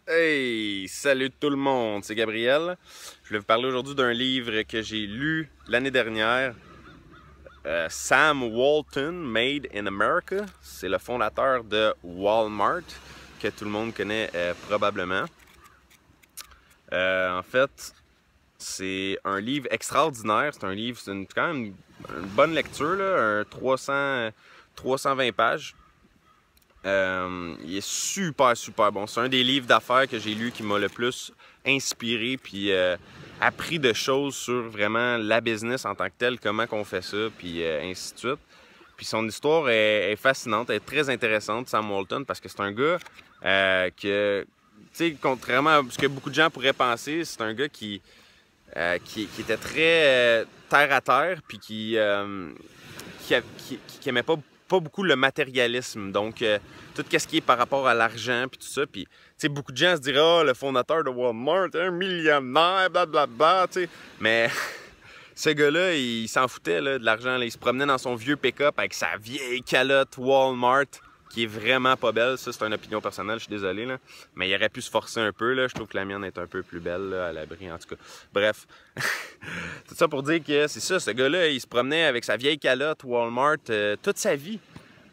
Hey, salut tout le monde, c'est Gabriel. Je voulais vous parler aujourd'hui d'un livre que j'ai lu l'année dernière. Sam Walton, Made in America. C'est le fondateur de Walmart, que tout le monde connaît probablement. En fait, c'est un livre extraordinaire. C'est un livre, quand même une bonne lecture, là, 320 pages. Il est super bon. C'est un des livres d'affaires que j'ai lu qui m'a le plus inspiré puis appris de choses sur vraiment la business en tant que telle, comment qu'on fait ça, puis ainsi de suite. Puis son histoire est fascinante, elle est très intéressante, Sam Walton, parce que c'est un gars que, tu sais, contrairement à ce que beaucoup de gens pourraient penser, c'est un gars qui était très terre à terre, puis qui aimait pas beaucoup le matérialisme. Donc, tout ce qui est par rapport à l'argent, puis tout ça. Puis, tu sais, beaucoup de gens se diraient, oh, le fondateur de Walmart, un millionnaire, blablabla, tu sais. Mais ce gars-là, il s'en foutait là, de l'argent. Il se promenait dans son vieux pick-up avec sa vieille calotte Walmart, qui est vraiment pas belle. Ça, c'est une opinion personnelle, je suis désolé, là. Mais il aurait pu se forcer un peu, là. Je trouve que la mienne est un peu plus belle, là, à l'abri, en tout cas. Bref. Tout ça pour dire que c'est ça, ce gars-là, il se promenait avec sa vieille calotte Walmart toute sa vie.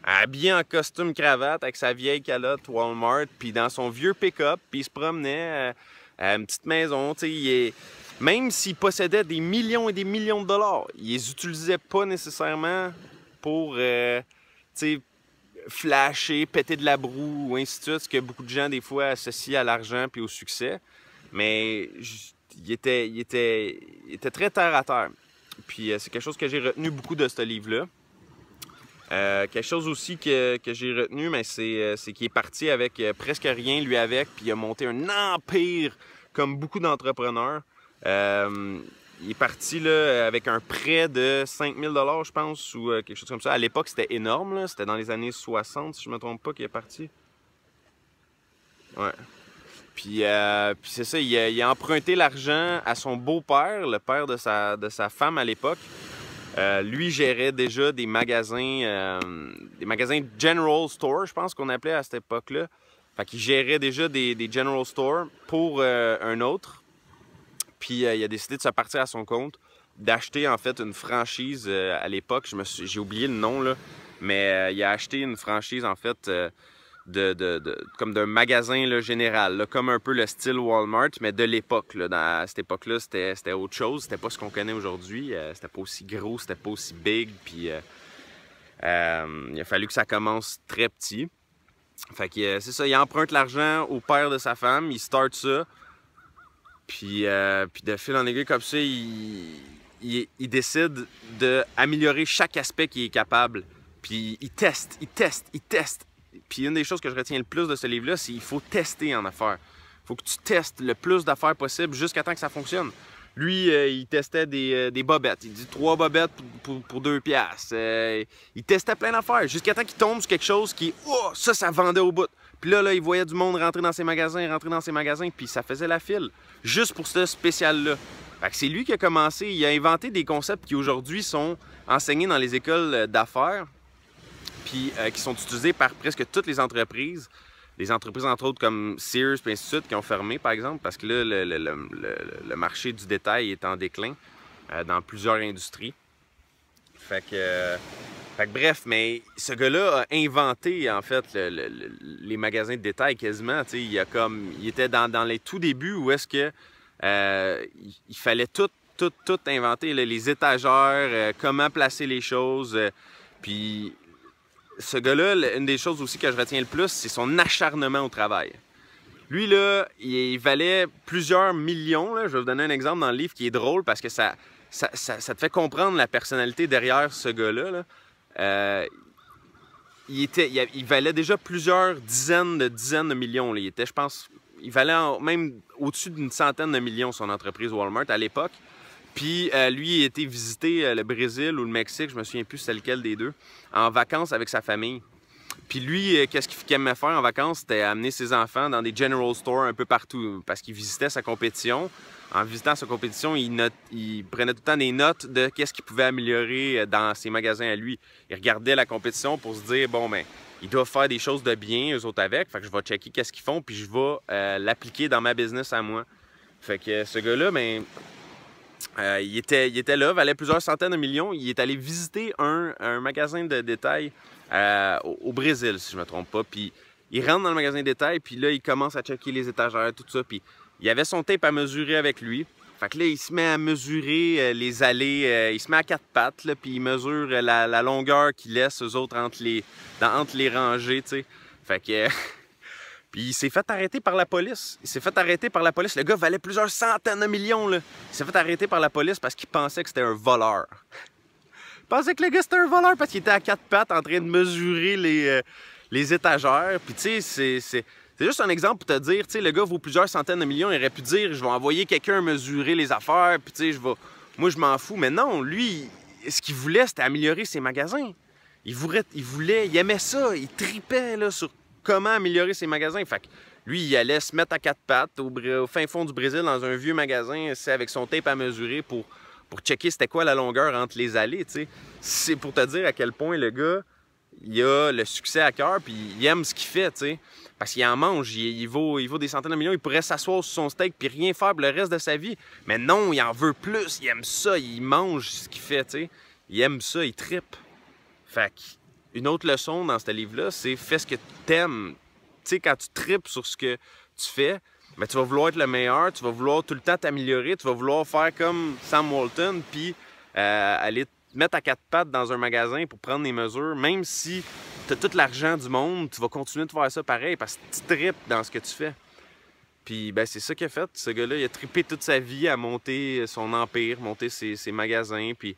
Habillé en costume cravate avec sa vieille calotte Walmart, puis dans son vieux pick-up, puis il se promenait à une petite maison, tu sais, même s'il possédait des millions et des millions de dollars, il les utilisait pas nécessairement pour, tu sais, flasher, péter de la broue ou ainsi de suite, ce que beaucoup de gens des fois associent à l'argent puis au succès. Mais il était très terre à terre. Puis c'est quelque chose que j'ai retenu beaucoup de ce livre-là. Quelque chose aussi que j'ai retenu, mais c'est qu'il est parti avec presque rien, lui avec, puis il a monté un empire comme beaucoup d'entrepreneurs. Il est parti là, avec un prêt de 5000 $, je pense, ou quelque chose comme ça. À l'époque, c'était énorme, c'était dans les années 60, si je ne me trompe pas, qu'il est parti. Ouais. Puis c'est ça, il a emprunté l'argent à son beau-père, le père de sa femme à l'époque. Lui gérait déjà des magasins General Store, je pense qu'on appelait à cette époque-là. Fait qu'il gérait déjà des General Store pour un autre. Puis il a décidé de se partir à son compte, d'acheter en fait une franchise à l'époque. J'ai oublié le nom là, mais il a acheté une franchise en fait comme d'un magasin là, général, là, comme un peu le style Walmart, mais de l'époque. À cette époque-là, c'était autre chose. C'était pas ce qu'on connaît aujourd'hui. C'était pas aussi gros, c'était pas aussi big. Puis il a fallu que ça commence très petit. Fait que c'est ça, il emprunte l'argent au père de sa femme, il start ça. Puis de fil en aiguille comme ça, il décide d'améliorer chaque aspect qu'il est capable. Puis il teste. Puis une des choses que je retiens le plus de ce livre-là, c'est qu'il faut tester en affaires. Il faut que tu testes le plus d'affaires possible jusqu'à temps que ça fonctionne. Lui, il testait des bobettes. Il dit 3 bobettes pour 2 piastres. Il testait plein d'affaires jusqu'à temps qu'il tombe sur quelque chose qui, oh, ça vendait au bout. Puis là, il voyait du monde rentrer dans ses magasins, puis ça faisait la file. Juste pour ce spécial-là. Fait que c'est lui qui a commencé. Il a inventé des concepts qui aujourd'hui sont enseignés dans les écoles d'affaires, puis qui sont utilisés par presque toutes les entreprises. Des entreprises, entre autres, comme Sears et ainsi de suite, qui ont fermé, par exemple, parce que là, le marché du détail est en déclin dans plusieurs industries. Fait que bref, mais ce gars-là a inventé, en fait, les magasins de détail quasiment. Il était dans les tout débuts où est-ce que il fallait tout inventer, là, les étagères, comment placer les choses. Puis ce gars-là, une des choses aussi que je retiens le plus, c'est son acharnement au travail. Lui, là, il valait plusieurs millions. Là. Je vais vous donner un exemple dans le livre qui est drôle parce que ça te fait comprendre la personnalité derrière ce gars-là. Là. Il valait déjà plusieurs dizaines de millions. Là. Il était, je pense, il valait même au-dessus d'une centaine de millions son entreprise Walmart à l'époque. Puis lui, il a été visiter le Brésil ou le Mexique, je me souviens plus c'est lequel des deux, en vacances avec sa famille. Puis lui, qu'est-ce qu'il aimait faire en vacances? C'était amener ses enfants dans des General Stores un peu partout parce qu'il visitait sa compétition. En visitant sa compétition, il prenait tout le temps des notes de qu'est-ce qu'il pouvait améliorer dans ses magasins à lui. Il regardait la compétition pour se dire, bon, ben ils doivent faire des choses de bien, eux autres avec. Fait que je vais checker qu'est-ce qu'ils font, puis je vais l'appliquer dans ma business à moi. Fait que ce gars-là, ben, il était là, valait plusieurs centaines de millions. Il est allé visiter un magasin de détail au Brésil, si je me trompe pas. Puis il rentre dans le magasin de détail, puis là, il commence à checker les étagères, tout ça. Puis il avait son tape à mesurer avec lui. Fait que là, il se met à mesurer les allées. Il se met à 4 pattes, là, puis il mesure la longueur qu'il laisse aux autres entre les rangées, tu sais. Fait que... Puis il s'est fait arrêter par la police. Il s'est fait arrêter par la police. Le gars valait plusieurs centaines de millions, là. Il s'est fait arrêter par la police parce qu'il pensait que c'était un voleur. Il pensait que le gars, c'était un voleur parce qu'il était à 4 pattes en train de mesurer les étagères. Puis tu sais, c'est juste un exemple pour te dire, tu sais, le gars vaut plusieurs centaines de millions. Il aurait pu dire, je vais envoyer quelqu'un mesurer les affaires, puis tu sais, moi, je m'en fous. Mais non, lui, ce qu'il voulait, c'était améliorer ses magasins. Il aimait ça. Il tripait, là, sur comment améliorer ses magasins. Fait que lui, il allait se mettre à 4 pattes au fin fond du Brésil dans un vieux magasin, avec son tape à mesurer pour checker c'était quoi la longueur entre les allées, tu sais. C'est pour te dire à quel point le gars, il a le succès à cœur, puis il aime ce qu'il fait, tu sais. Parce qu'il en mange, il vaut des centaines de millions, il pourrait s'asseoir sur son steak puis rien faire pour le reste de sa vie. Mais non, il en veut plus, il aime ça, il mange ce qu'il fait, tu sais. Il aime ça, il trippe. Fait que une autre leçon dans ce livre-là, c'est fais ce que tu aimes. Tu sais, quand tu tripes sur ce que tu fais, ben, tu vas vouloir être le meilleur, tu vas vouloir tout le temps t'améliorer, tu vas vouloir faire comme Sam Walton, puis aller te mettre à 4 pattes dans un magasin pour prendre des mesures. Même si tu as tout l'argent du monde, tu vas continuer de faire ça pareil parce que tu tripes dans ce que tu fais. Puis ben, c'est ça qu'il a fait. Ce gars-là, il a trippé toute sa vie à monter son empire, monter ses magasins, puis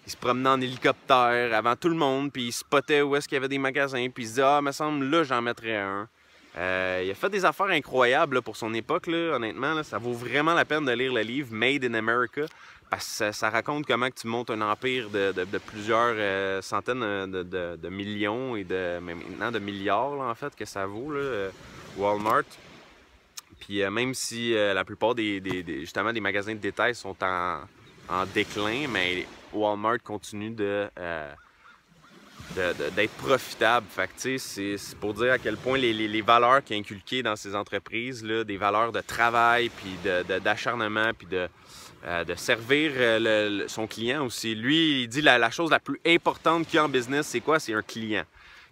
il se promenait en hélicoptère avant tout le monde, puis il spottait où est-ce qu'il y avait des magasins, puis il se disait « Ah, me semble, là, j'en mettrais un. » Il a fait des affaires incroyables là, pour son époque, là, honnêtement. Là, ça vaut vraiment la peine de lire le livre « Made in America », parce que ça raconte comment que tu montes un empire de plusieurs centaines de millions et maintenant de milliards, là, en fait, que ça vaut, là, Walmart. Puis même si la plupart justement des magasins de détail sont en déclin, mais Walmart continue d'être profitable. Fait que, tu sais, c'est pour dire à quel point les valeurs qu'il a inculquées dans ces entreprises, là, des valeurs de travail, puis d'acharnement, puis de servir son client aussi. Lui, il dit la chose la plus importante qu'il y a en business, c'est quoi? C'est un client.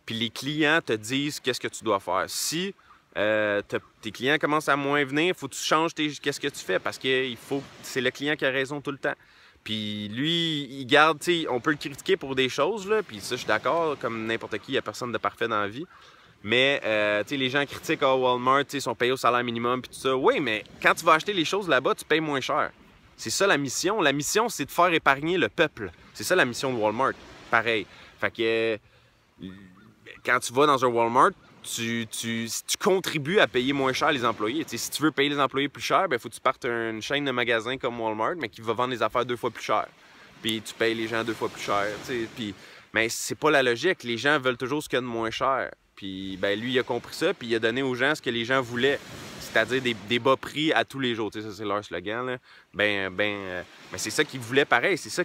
Puis les clients te disent qu'est-ce que tu dois faire. Si tes clients commencent à moins venir, il faut que tu changes qu'est-ce que tu fais parce que c'est le client qui a raison tout le temps. Puis lui, il garde, tu sais, on peut le critiquer pour des choses, là, puis ça, je suis d'accord, comme n'importe qui, il n'y a personne de parfait dans la vie. Mais, tu sais, les gens critiquent Walmart, tu sais, ils sont payés au salaire minimum, puis tout ça. Oui, mais quand tu vas acheter les choses là-bas, tu payes moins cher. C'est ça la mission. La mission, c'est de faire épargner le peuple. C'est ça la mission de Walmart. Pareil. Fait que, quand tu vas dans un Walmart, tu contribues à payer moins cher les employés. T'sais, si tu veux payer les employés plus cher, il faut que tu partes une chaîne de magasins comme Walmart, mais qui va vendre les affaires 2 fois plus cher. Puis tu payes les gens 2 fois plus cher. Mais c'est pas la logique. Les gens veulent toujours ce qu'il y a de moins cher. Puis ben, lui, il a compris ça, puis il a donné aux gens ce que les gens voulaient. C'est-à-dire des bas prix à tous les jours. Ça, c'est leur slogan. Là. Mais c'est ça qu'il voulait pareil. C'est ça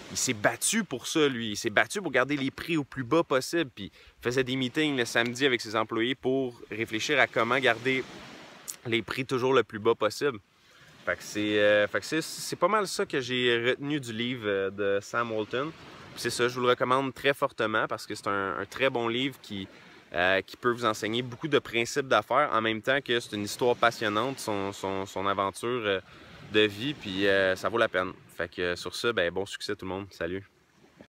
il s'est battu pour ça, lui. Il s'est battu pour garder les prix au plus bas possible. Puis il faisait des meetings le samedi avec ses employés pour réfléchir à comment garder les prix toujours le plus bas possible. Fait que c'est pas mal ça que j'ai retenu du livre de Sam Walton. C'est ça, je vous le recommande très fortement parce que c'est un très bon livre qui peut vous enseigner beaucoup de principes d'affaires en même temps que c'est une histoire passionnante, son aventure de vie, puis ça vaut la peine. Fait que sur ça, ben, bon succès tout le monde. Salut!